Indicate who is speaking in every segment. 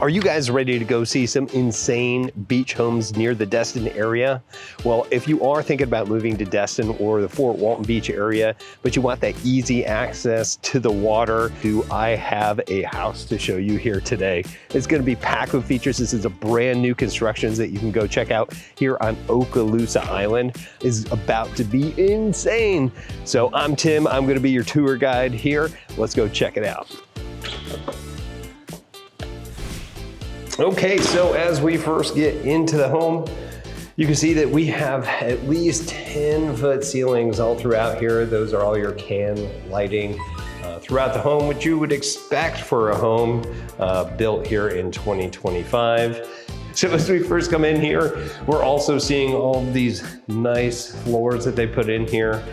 Speaker 1: Are you guys ready to go see some insane beach homes near the Destin area? Well, if you are thinking about moving to Destin or the Fort Walton Beach area, but you want that easy access to the water, do I have a house to show you here today. It's gonna be packed with features. This is a brand new construction that you can go check out here on Okaloosa Island. It's about to be insane. So I'm Tim, I'm gonna be your tour guide here. Let's go check it out. Okay, so as we first get into the home, you can see that we have at least 10-foot ceilings all throughout here. Those are all your can lighting throughout the home, which you would expect for a home built here in 2025. So as we first come in here, we're also seeing all these nice floors that they put in here.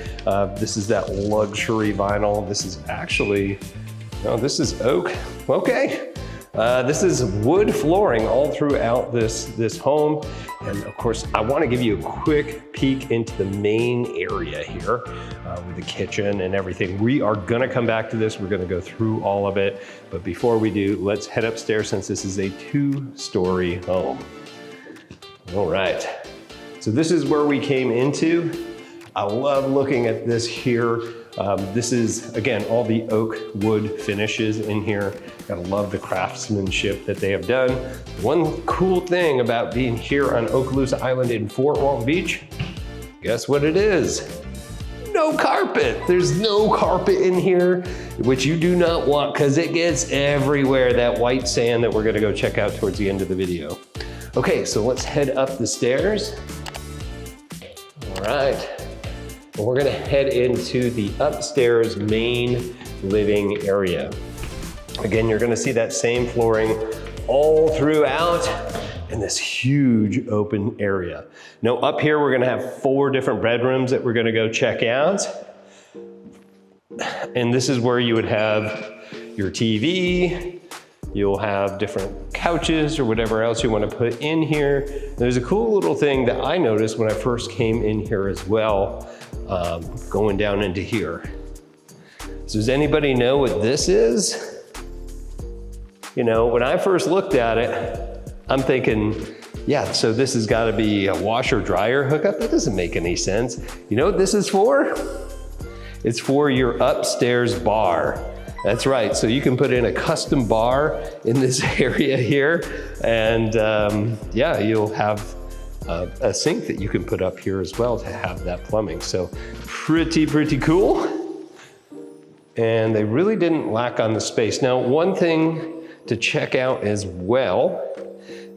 Speaker 1: This is that luxury vinyl. This is actually, no, this is oak. Okay. This is wood flooring all throughout this home. And of course, I want to give you a quick peek into the main area here with the kitchen and everything. We are going to come back to this. We're going to go through all of it. But before we do, let's head upstairs since this is a 2-story home. All right. So this is where we came into. I love looking at this here. This is, again, all the oak wood finishes in here. Gotta love the craftsmanship that they have done. One cool thing about being here on Okaloosa Island in Fort Walton Beach, guess what it is? No carpet. There's no carpet in here, which you do not want because it gets everywhere, that white sand that we're gonna go check out towards the end of the video. Okay, so let's head up the stairs. All right. We're gonna head into the upstairs main living area. Again, you're gonna see that same flooring all throughout in this huge open area. Now up here, we're gonna have 4 different bedrooms that we're gonna go check out. And this is where you would have your TV, you'll have different couches or whatever else you want to put in here. There's a cool little thing that I noticed when I first came in here as well, going down into here. So does anybody know what this is? You know, when I first looked at it, I'm thinking, yeah, so this has got to be a washer dryer hookup. That doesn't make any sense. You know what this is for? It's for your upstairs bar. That's right, so you can put in a custom bar in this area here, and yeah, you'll have a sink that you can put up here as well to have that plumbing. So pretty cool. And they really didn't lack on the space. Now, one thing to check out as well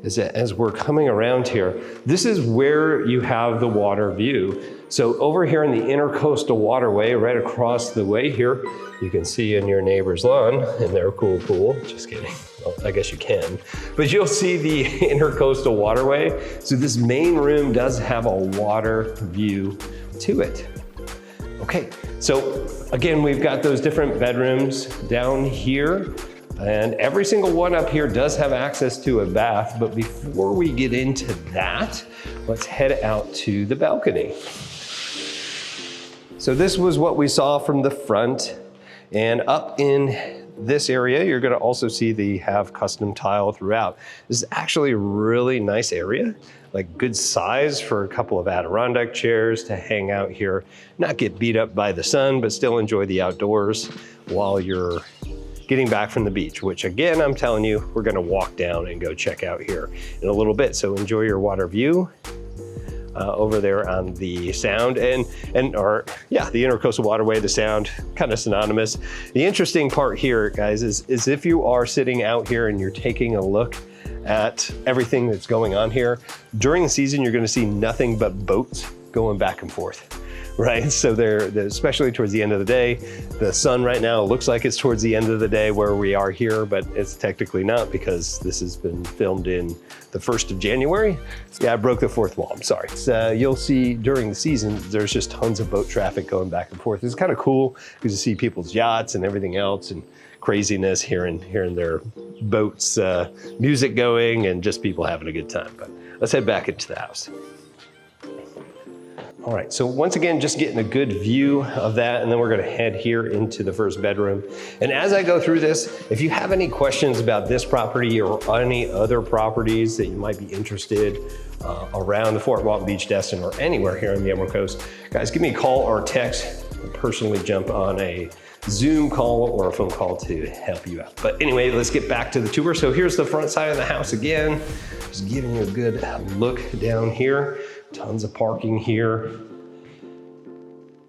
Speaker 1: is that as we're coming around here, this is where you have the water view. So over here in the Intercoastal Waterway, right across the way here, you can see in your neighbor's lawn in their cool pool. Just kidding. Well, I guess you can. But you'll see the Intercoastal Waterway. So this main room does have a water view to it. Okay, so again, we've got those different bedrooms down here. And every single one up here does have access to a bath. But before we get into that, let's head out to the balcony. So this was what we saw from the front, and up in this area, you're gonna also see they have custom tile throughout. This is actually a really nice area, like good size for a couple of Adirondack chairs to hang out here, not get beat up by the sun, but still enjoy the outdoors while you're getting back from the beach, which again, I'm telling you, we're gonna walk down and go check out here in a little bit. So enjoy your water view. Over there on the sound the Intercoastal Waterway, the sound, kind of synonymous. The interesting part here, guys, is if you are sitting out here and you're taking a look at everything that's going on here, during the season, you're gonna see nothing but boats going back and forth. Right, so they're especially towards the end of the day. The sun right now looks like it's towards the end of the day where we are here, but it's technically not because this has been filmed in the 1st of January. Yeah, I broke the 4th wall, I'm sorry. So you'll see during the season, there's just tons of boat traffic going back and forth. It's kind of cool because you see people's yachts and everything else and craziness hearing their boats, music going and just people having a good time. But let's head back into the house. All right, so once again, just getting a good view of that, and then we're gonna head here into the first bedroom. And as I go through this, if you have any questions about this property or any other properties that you might be interested around the Fort Walton Beach, Destin, or anywhere here on the Emerald Coast, guys, give me a call or a text. I'll personally jump on a Zoom call or a phone call to help you out. But anyway, let's get back to the tour. So here's the front side of the house again. Just giving you a good look down here. Tons of parking here.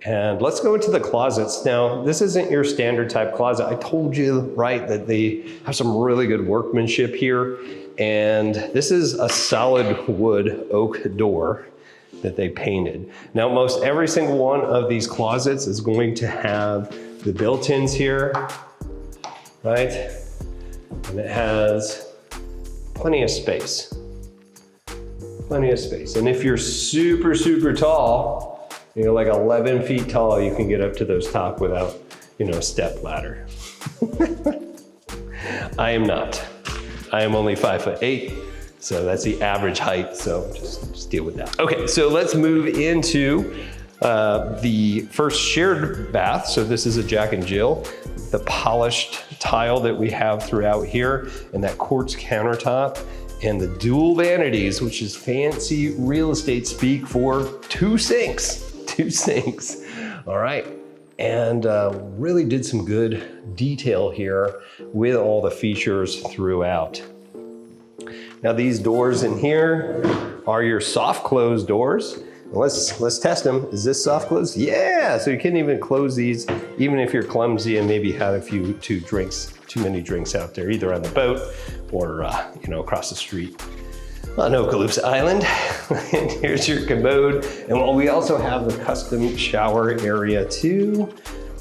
Speaker 1: And let's go into the closets. Now, this isn't your standard type closet. I told you, right, that they have some really good workmanship here. And this is a solid wood oak door that they painted. Now, most every single one of these closets is going to have the built-ins here, right? And it has plenty of space. Plenty of space. And if you're super, super tall, you know, like 11 feet tall, you can get up to those top without, you know, a step ladder. I am not. I am only 5'8", so that's the average height, so just deal with that. Okay, so let's move into the first shared bath. So this is a Jack and Jill. The polished tile that we have throughout here, and that quartz countertop, and the dual vanities, which is fancy real estate speak for two sinks. All right, and really did some good detail here with all the features throughout. Now these doors in here are your soft close doors. Let's test them. Is this soft close? Yeah, so you can even close these even if you're clumsy and maybe had a few too many drinks out there, either on the boat or you know, across the street on Okaloosa Island. And here's your commode. And we also have the custom shower area too.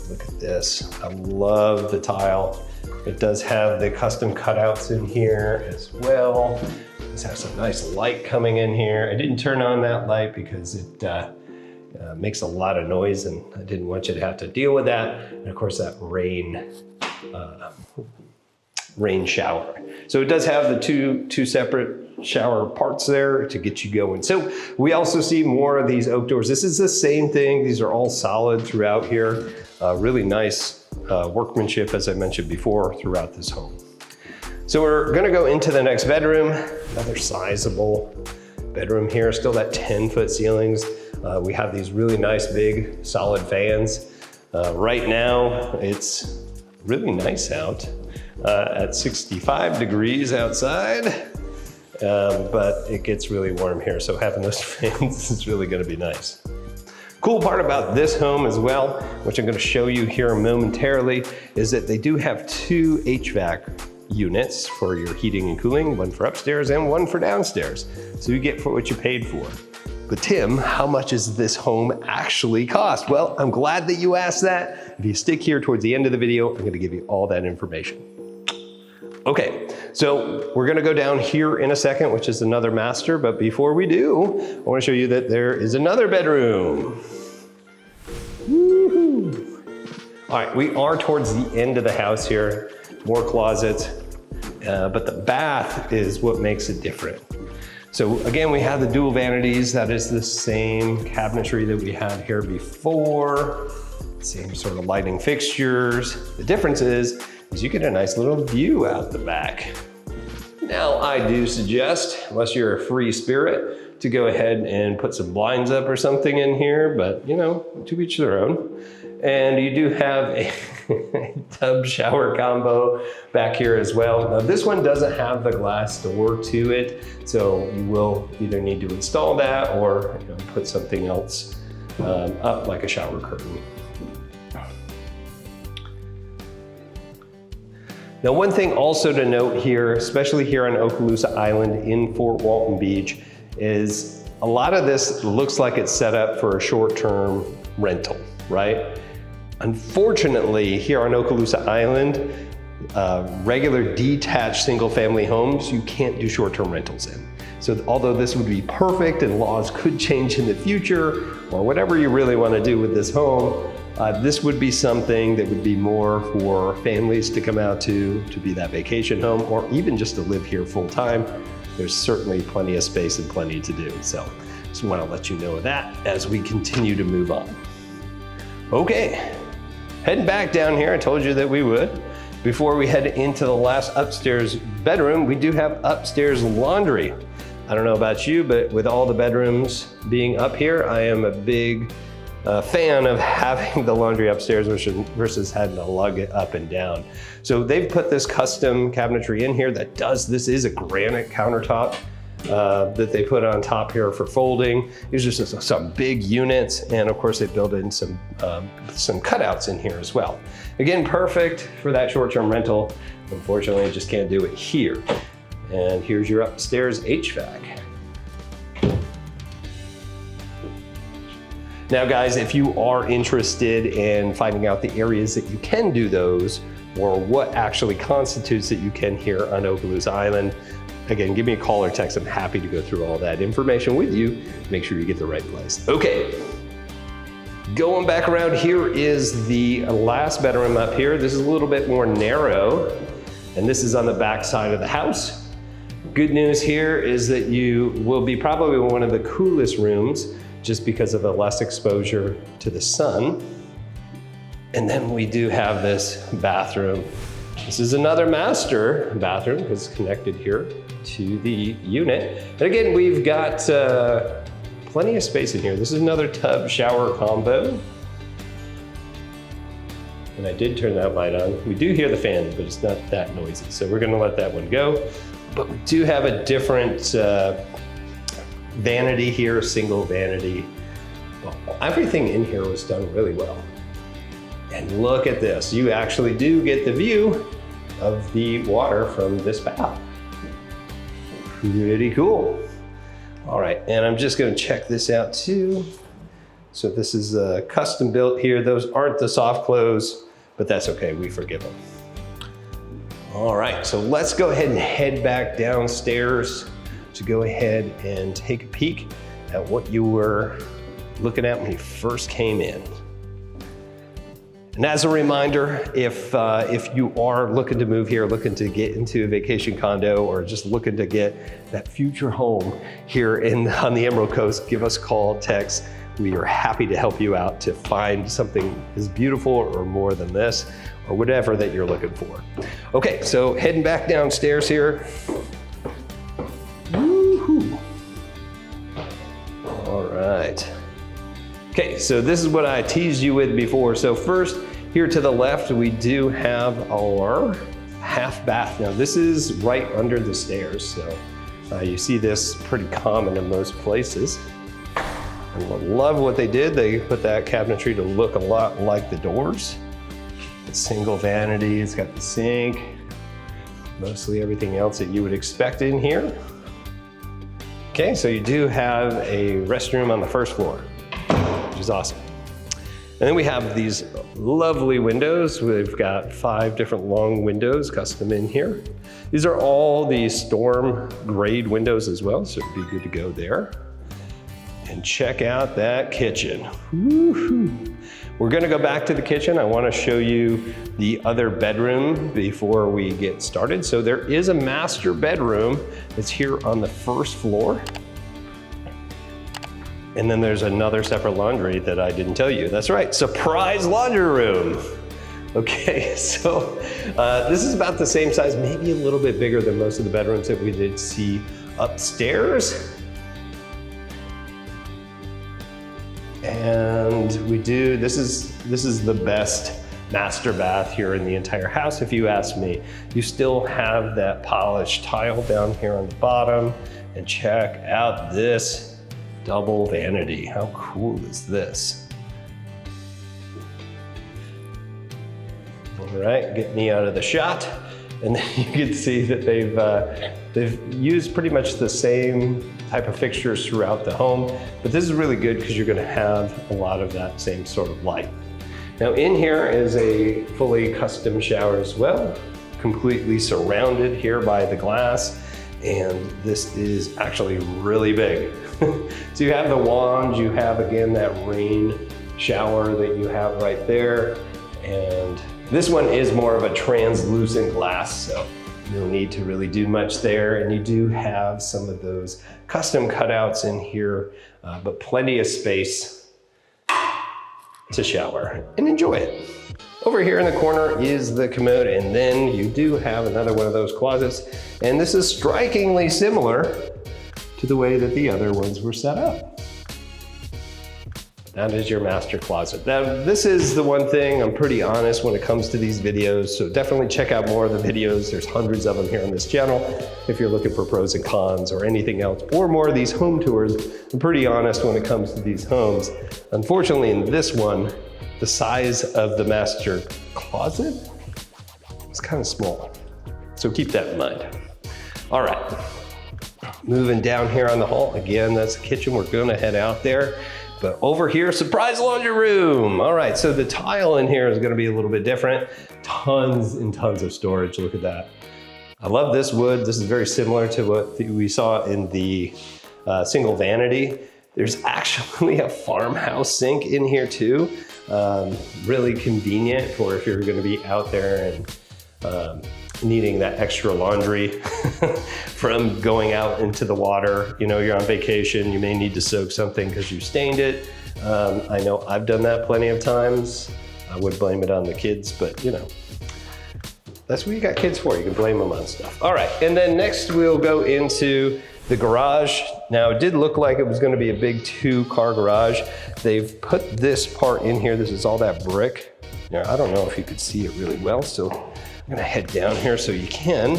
Speaker 1: Look at this. I love the tile. It does have the custom cutouts in here as well. It does have some nice light coming in here. I didn't turn on that light because it makes a lot of noise and I didn't want you to have to deal with that. And of course that rain shower. So it does have the two separate shower parts there to get you going. So we also see more of these oak doors. This is the same thing. These are all solid throughout here. Really nice workmanship, as I mentioned before, throughout this home. So we're gonna go into the next bedroom. Another sizable bedroom here, still that 10-foot ceilings. We have these really nice big solid fans. Right now it's really nice out at 65 degrees outside, but it gets really warm here, so having those fans is really gonna be nice. Cool part about this home as well, which I'm gonna show you here momentarily, is that they do have 2 HVAC units for your heating and cooling, one for upstairs and one for downstairs. So you get for what you paid for. But Tim, how much does this home actually cost? Well, I'm glad that you asked that. If you stick here towards the end of the video, I'm gonna give you all that information. Okay, so we're gonna go down here in a second, which is another master, but before we do, I wanna show you that there is another bedroom. Woo-hoo. All right, we are towards the end of the house here, more closets, but the bath is what makes it different. So again, we have the dual vanities. That is the same cabinetry that we had here before, same sort of lighting fixtures. The difference is you get a nice little view out the back. Now I do suggest, unless you're a free spirit, to go ahead and put some blinds up or something in here, but you know, to each their own. And you do have a tub shower combo back here as well. Now this one doesn't have the glass door to it, so you will either need to install that or put something else up, like a shower curtain. Now one thing also to note here, especially here on Okaloosa Island in Fort Walton Beach, is a lot of this looks like it's set up for a short-term rental, right? Unfortunately, here on Okaloosa Island, regular detached single-family homes, you can't do short-term rentals in. So although this would be perfect and laws could change in the future, or whatever you really want to do with this home, this would be something that would be more for families to come out to be that vacation home, or even just to live here full time. There's certainly plenty of space and plenty to do. So Just want to let you know that as we continue to move on. Okay, heading back down here, I told you that we would. Before we head into the last upstairs bedroom, we do have upstairs laundry. I don't know about you, but with all the bedrooms being up here, I am a big fan of having the laundry upstairs versus having to lug it up and down. So they've put this custom cabinetry in here this is a granite countertop that they put on top here for folding. These are just some big units, and of course they built in some cutouts in here as well. Again, perfect for that short-term rental. Unfortunately, I just can't do it here. And here's your upstairs HVAC. Now guys, if you are interested in finding out the areas that you can do those, or what actually constitutes that you can here on Okaloosa Island, again, give me a call or text. I'm happy to go through all that information with you. Make sure you get the right place. Okay, going back around, here is the last bedroom up here. This is a little bit more narrow, and this is on the back side of the house. Good news here is that you will be probably one of the coolest rooms just because of the less exposure to the sun. And then we do have this bathroom. This is another master bathroom because it's connected here to the unit. And again, we've got plenty of space in here. This is another tub shower combo. And I did turn that light on. We do hear the fan, but it's not that noisy. So we're gonna let that one go. But we do have a different vanity here, single vanity. Well, everything in here was done really well. And look at this. You actually do get the view of the water from this bath. Pretty cool. All right, and I'm just gonna check this out too. So this is custom built here. Those aren't the soft close, but that's okay, we forgive them. All right, so let's go ahead and head back downstairs to go ahead and take a peek at what you were looking at when you first came in. And as a reminder, if you are looking to move here, looking to get into a vacation condo, or just looking to get that future home here on the Emerald Coast, give us a call, text. We are happy to help you out to find something as beautiful or more than this, or whatever that you're looking for. Okay, so heading back downstairs here. Woo-hoo. All right. Okay, so this is what I teased you with before. So first, here to the left, we do have our half bath. Now this is right under the stairs, so you see this pretty common in most places. I love what they did. They put that cabinetry to look a lot like the doors. The single vanity, it's got the sink, mostly everything else that you would expect in here. Okay, so you do have a restroom on the first floor, which is awesome. And then we have these lovely windows. We've got 5 different long windows custom in here. These are all the storm grade windows as well, so it'd be good to go there. And check out that kitchen. Woo-hoo. We're gonna go back to the kitchen. I wanna show you the other bedroom before we get started. So there is a master bedroom that's here on the first floor. And then there's another separate laundry that I didn't tell you. That's right, surprise laundry room. Okay, so this is about the same size, maybe a little bit bigger than most of the bedrooms that we did see upstairs. And this is the best master bath here in the entire house, if you ask me. You still have that polished tile down here on the bottom, and check out this double vanity. How cool is this? All right, get me out of the shot. And then you can see that they've used pretty much the same type of fixtures throughout the home, but this is really good because you're gonna have a lot of that same sort of light. Now in here is a fully custom shower as well, completely surrounded here by the glass, and this is actually really big. So you have the wand, you have again that rain shower that you have right there, and this one is more of a translucent glass, so No need to really do much there. And you do have some of those custom cutouts in here, but plenty of space to shower and enjoy it. Over here in the corner is the commode, and then you do have another one of those closets. And this is strikingly similar to the way that the other ones were set up. That is your master closet. Now, this is the one thing I'm pretty honest when it comes to these videos, so definitely check out more of the videos. There's hundreds of them here on this channel. If you're looking for pros and cons or anything else, or more of these home tours, I'm pretty honest when it comes to these homes. Unfortunately, in this one, the size of the master closet is kind of small. So keep that in mind. All right, moving down here on the hall. Again, that's the kitchen. We're gonna head out there. But over here, surprise laundry room. All right, so the tile in here is gonna be a little bit different. Tons and tons of storage, look at that. I love this wood. This is very similar to what we saw in the single vanity. There's actually a farmhouse sink in here too. Really convenient for if you're gonna be out there and needing that extra laundry from going out into the water. You know, you're on vacation, you may need to soak something because you stained it. I know I've done that plenty of times. I would blame it on the kids, but you know, that's what you got kids for. You can blame them on stuff. All right, and then next we'll go into the garage. Now it did look like it was gonna be a big 2-car garage. They've put this part in here. This is all that brick. Now, I don't know if you could see it really well, so I'm gonna head down here so you can.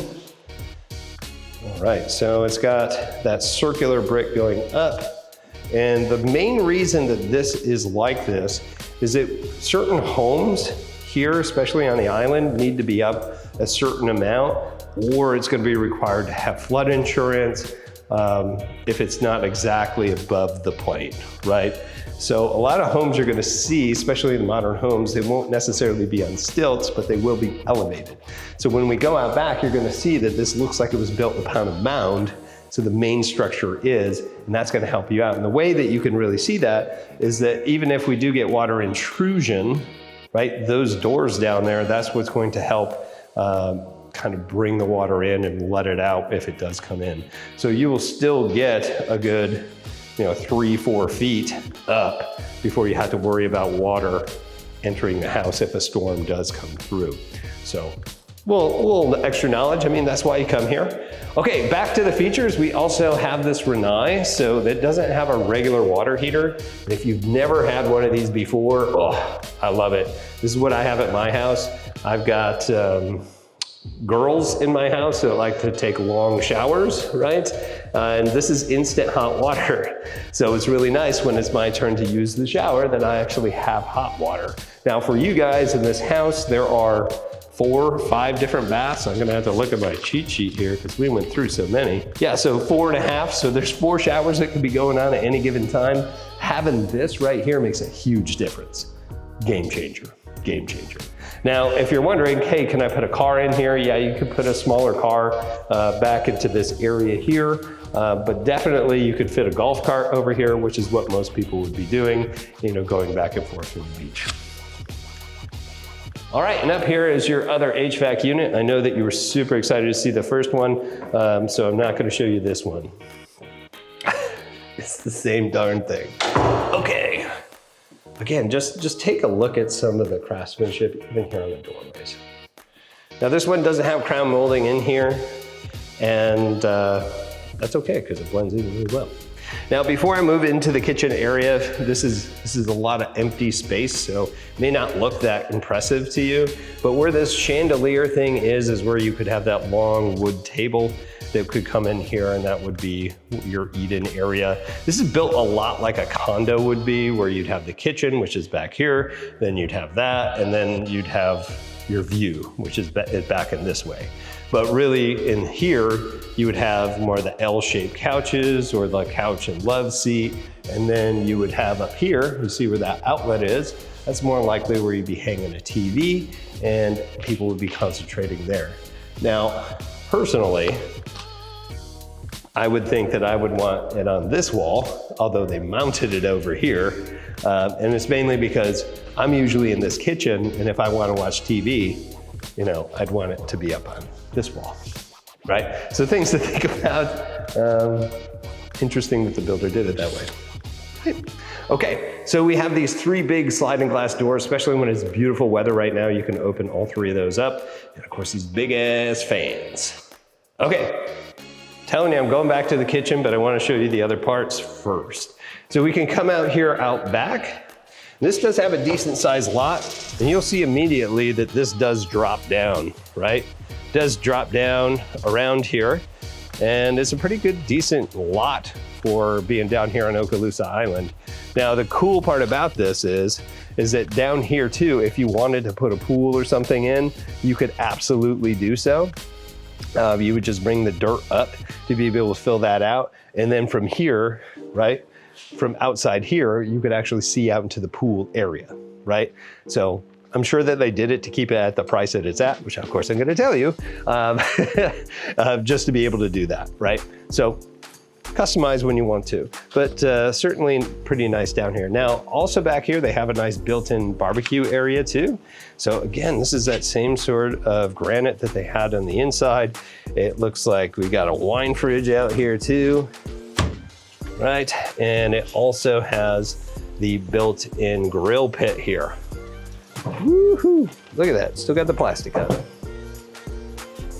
Speaker 1: All right, so it's got that circular brick going up. And the main reason that this is like this is that certain homes here, especially on the island, need to be up a certain amount, or it's gonna be required to have flood insurance if it's not exactly above the plate, right? So a lot of homes you're gonna see, especially in modern homes, they won't necessarily be on stilts, but they will be elevated. So when we go out back, you're gonna see that this looks like it was built upon a mound. So the main structure is, and that's gonna help you out. And the way that you can really see that is that even if we do get water intrusion, right, those doors down there, that's what's going to help kind of bring the water in and let it out if it does come in. So you will still get a good, 3-4 feet up before you have to worry about water entering the house if a storm does come through. So a little extra knowledge. I mean, that's why you come here. Okay, back to the features. We also have this Rinnai, so that doesn't have a regular water heater. And if you've never had one of these before, oh, I love it. This is what I have at my house. I've got girls in my house that like to take long showers, right? And this is instant hot water. So it's really nice when it's my turn to use the shower that I actually have hot water. Now for you guys in this house, there are 4 or 5 different baths. I'm gonna have to look at my cheat sheet here because we went through so many. Yeah, so 4.5. So there's 4 showers that could be going on at any given time. Having this right here makes a huge difference. Game changer, game changer. Now, if you're wondering, hey, can I put a car in here? Yeah, you could put a smaller car back into this area here, but definitely you could fit a golf cart over here, which is what most people would be doing, going back and forth to the beach. All right, and up here is your other HVAC unit. I know that you were super excited to see the first one, so I'm not gonna show you this one. It's the same darn thing. Okay. Again, just take a look at some of the craftsmanship even here on the doorways. Now this one doesn't have crown molding in here, and that's okay because it blends in really well. Now before I move into the kitchen area, this is a lot of empty space, so it may not look that impressive to you, but where this chandelier thing is where you could have that long wood table that could come in here, and that would be your eat-in area. This is built a lot like a condo would be, where you'd have the kitchen, which is back here, then you'd have that, and then you'd have your view, which is back in this way. But really in here, you would have more of the L-shaped couches or the couch and love seat, and then you would have up here, you see where that outlet is, that's more likely where you'd be hanging a TV and people would be concentrating there. Now, personally, I would think that I would want it on this wall, although they mounted it over here. And it's mainly because I'm usually in this kitchen, and if I want to watch TV, I'd want it to be up on this wall. right? So things to think about. Interesting that the builder did it that way. Okay, so we have these 3 big sliding glass doors, especially when it's beautiful weather right now. You can open all 3 of those up. And of course, these big ass fans. Okay, telling you I'm going back to the kitchen, but I want to show you the other parts first. So we can come out here out back. This does have a decent sized lot, and you'll see immediately that this does drop down, right? It does drop down around here, and it's a pretty good, decent lot for being down here on Okaloosa Island. Now, the cool part about this is that down here too, if you wanted to put a pool or something in, you could absolutely do so. You would just bring the dirt up to be able to fill that out. And then from here, right, from outside here, you could actually see out into the pool area, right? So I'm sure that they did it to keep it at the price that it's at, which of course I'm gonna tell you, just to be able to do that, right? So customize when you want to, but certainly pretty nice down here. Now, also back here, they have a nice built-in barbecue area too. So again, this is that same sort of granite that they had on the inside. It looks like we got a wine fridge out here too, right? And it also has the built-in grill pit here. Woohoo! Look at that, still got the plastic on it.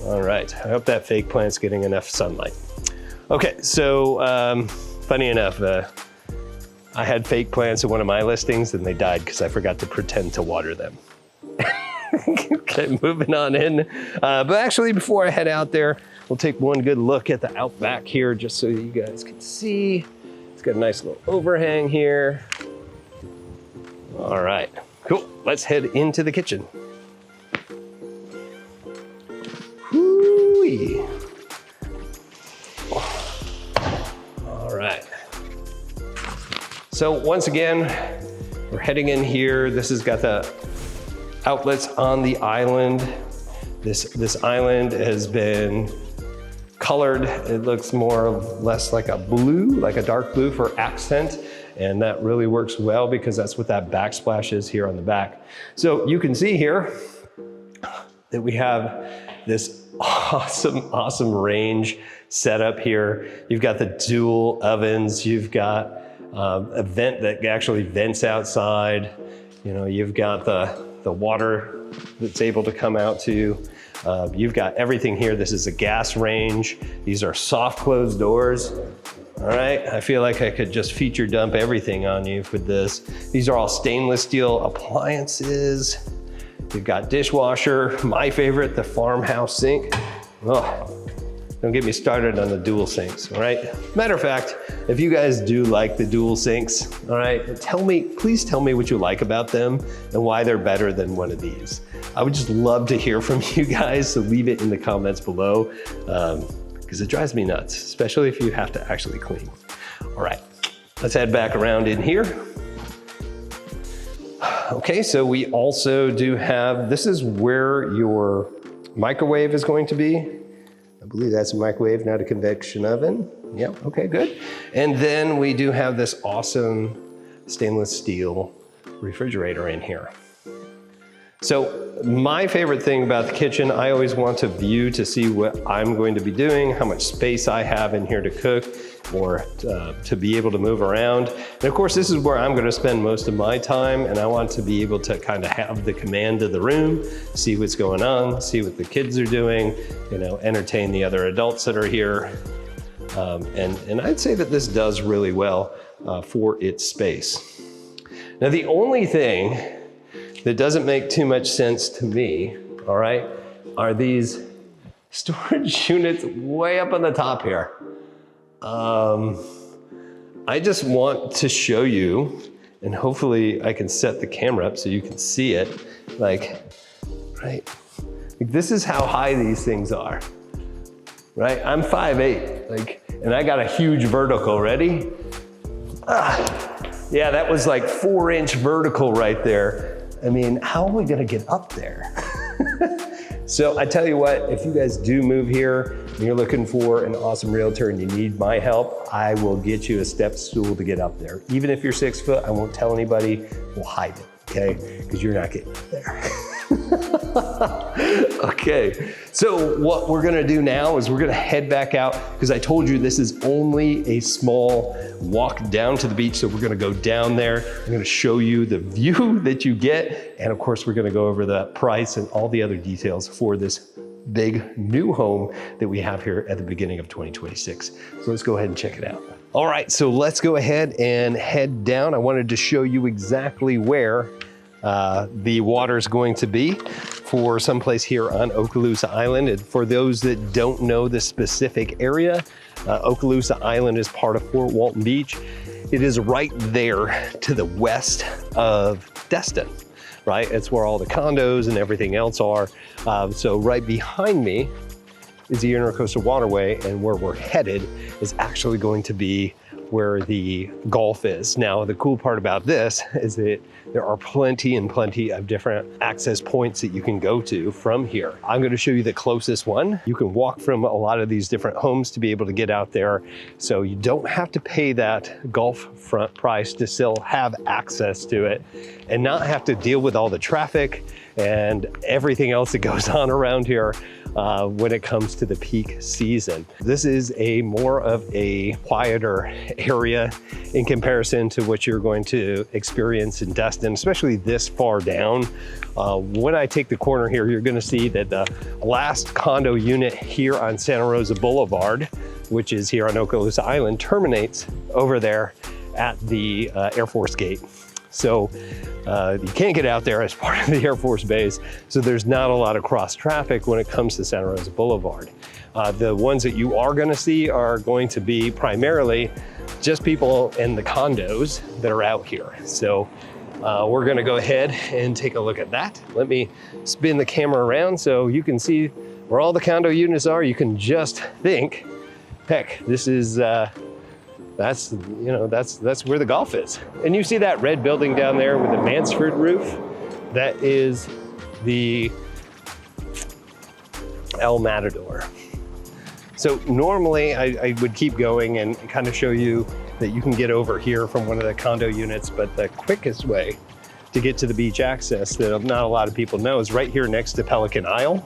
Speaker 1: All right, I hope that fake plant's getting enough sunlight. Okay, so funny enough, I had fake plants in one of my listings and they died because I forgot to pretend to water them. Okay, moving on in. But actually, before I head out there, we'll take one good look at the outback here just so you guys can see. It's got a nice little overhang here. All right, cool. Let's head into the kitchen. Whoo-wee. All right. So once again, we're heading in here. This has got the outlets on the island. This island has been colored. It looks more or less like a blue, like a dark blue for accent. And that really works well because that's what that backsplash is here on the back. So you can see here that we have this awesome range set up here. You've got the dual ovens. You've got a vent that actually vents outside. You know, you've got the water that's able to come out to. You've got everything here. This is a gas range. These are soft closed doors. All right, I feel like I could just feature dump everything on you with this. These are all stainless steel appliances. You've got dishwasher, my favorite, the farmhouse sink. Oh, don't get me started on the dual sinks, all right? Matter of fact, if you guys do like the dual sinks, all right, please tell me what you like about them and why they're better than one of these. I would just love to hear from you guys, so leave it in the comments below. Because it drives me nuts, especially if you have to actually clean. All right, let's head back around in here. Okay, so we also do have, this is where your microwave is going to be. I believe that's a microwave, not a convection oven. Yep, okay, good. And then we do have this awesome stainless steel refrigerator in here. So my favorite thing about the kitchen, I always want to view to see what I'm going to be doing, how much space I have in here to cook or to be able to move around. And of course, this is where I'm going to spend most of my time, and I want to be able to kind of have the command of the room, see what's going on, see what the kids are doing, you know, entertain the other adults that are here. And I'd say that this does really well for its space. Now, the only thing that doesn't make too much sense to me, all right, are these storage units way up on the top here. I just want to show you, and hopefully I can set the camera up so you can see it, like, right? Like, this is how high these things are, right? I'm 5'8", like, and I got a huge vertical, ready? Yeah, that was like 4-inch vertical right there. I mean, how are we gonna get up there? So I tell you what, if you guys do move here and you're looking for an awesome realtor and you need my help, I will get you a step stool to get up there. Even if you're 6 foot, I won't tell anybody, we'll hide it, okay? Because you're not getting up there. Okay, so what we're gonna do now is we're gonna head back out, because I told you this is only a small walk down to the beach. So we're gonna go down there. I'm gonna show you the view that you get. And of course, we're gonna go over the price and all the other details for this big new home that we have here at the beginning of 2026. So let's go ahead and check it out. All right, so let's go ahead and head down. I wanted to show you exactly where the water is going to be for someplace here on Okaloosa Island. And for those that don't know the specific area, Okaloosa Island is part of Fort Walton Beach. It is right there to the west of Destin, right? It's where all the condos and everything else are. So right behind me is the Intercoastal Waterway, and where we're headed is actually going to be where the golf is. Now, the cool part about this is that there are plenty of different access points that you can go to from here. I'm gonna show you the closest one. You can walk from a lot of these different homes to be able to get out there. So you don't have to pay that golf front price to still have access to it and not have to deal with all the traffic and everything else that goes on around here when it comes to the peak season. This is a more of a quieter area in comparison to what you're going to experience in Destin, especially this far down. When I take the corner here, you're gonna see that the last condo unit here on Santa Rosa Boulevard, which is here on Okaloosa Island, terminates over there at the Air Force Gate. So you can't get out there as part of the Air Force Base, so there's not a lot of cross traffic when it comes to Santa Rosa Boulevard. The ones that you are gonna see are going to be primarily just people in the condos that are out here. So we're gonna go ahead and take a look at that. Let me spin the camera around so you can see where all the condo units are. You can just think, heck, this is, that's where the golf is. And you see that red building down there with the Mansford roof? That is the El Matador. So normally I would keep going and kind of show you that you can get over here from one of the condo units, but the quickest way to get to the beach access that not a lot of people know is right here next to Pelican Isle.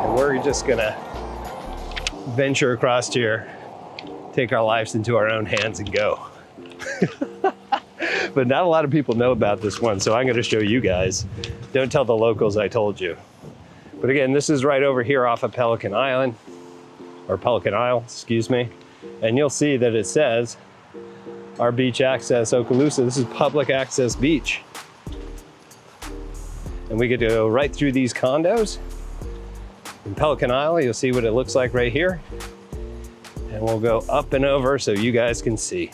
Speaker 1: And we're just gonna venture across here, take our lives into our own hands and go. But not a lot of people know about this one, so I'm gonna show you guys. Don't tell the locals I told you. But again, this is right over here off of Pelican Island, or Pelican Isle, excuse me. And you'll see that it says, our beach access Okaloosa. This is public access beach. And we get to go right through these condos. In Pelican Isle, you'll see what it looks like right here. And we'll go up and over so you guys can see.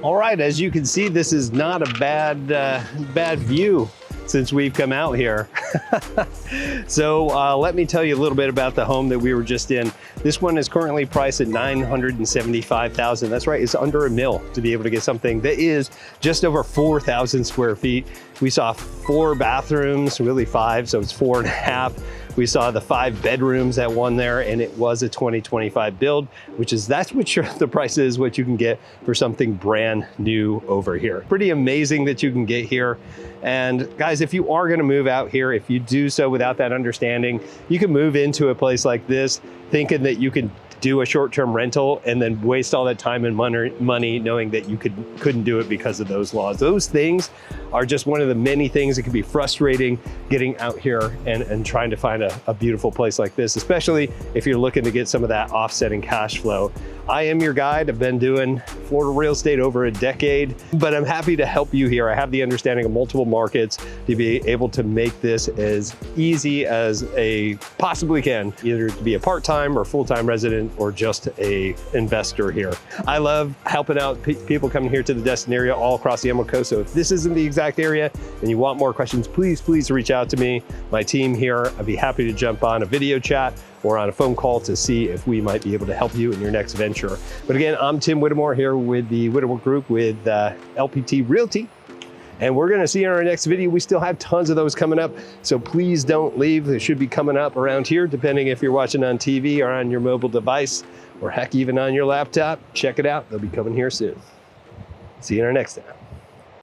Speaker 1: All right, as you can see, this is not a bad view since we've come out here. So let me tell you a little bit about the home that we were just in. This one is currently priced at $975,000. That's right, it's under $1 million to be able to get something that is just over 4,000 square feet. We saw 4 bathrooms, really 5, so it's 4.5. We saw the 5 bedrooms that one there, and it was a 2025 build, that's what the price is, what you can get for something brand new over here. Pretty amazing that you can get here. And guys, if you are gonna move out here, if you do so without that understanding, you can move into a place like this thinking that you can do a short-term rental and then waste all that time and money knowing that you couldn't do it because of those laws. Those things are just one of the many things that can be frustrating getting out here and trying to find a beautiful place like this, especially if you're looking to get some of that offsetting cash flow I am your guide. I've been doing Florida real estate over a decade, but I'm happy to help you here. I have the understanding of multiple markets to be able to make this as easy as I possibly can, either to be a part-time or full-time resident or just a investor here. I love helping out people coming here to the Destin area all across the Okaloosa. So if this isn't the exact area and you want more questions, please reach out to me, my team here. I'd be happy to jump on a video chat or on a phone call to see if we might be able to help you in your next venture. But again, I'm Tim Whittemore here with the Whittemore Group with LPT Realty. And we're gonna see in our next video, we still have tons of those coming up. So please don't leave. They should be coming up around here, depending if you're watching on TV or on your mobile device, or heck, even on your laptop. Check it out, they'll be coming here soon. See you in our next time.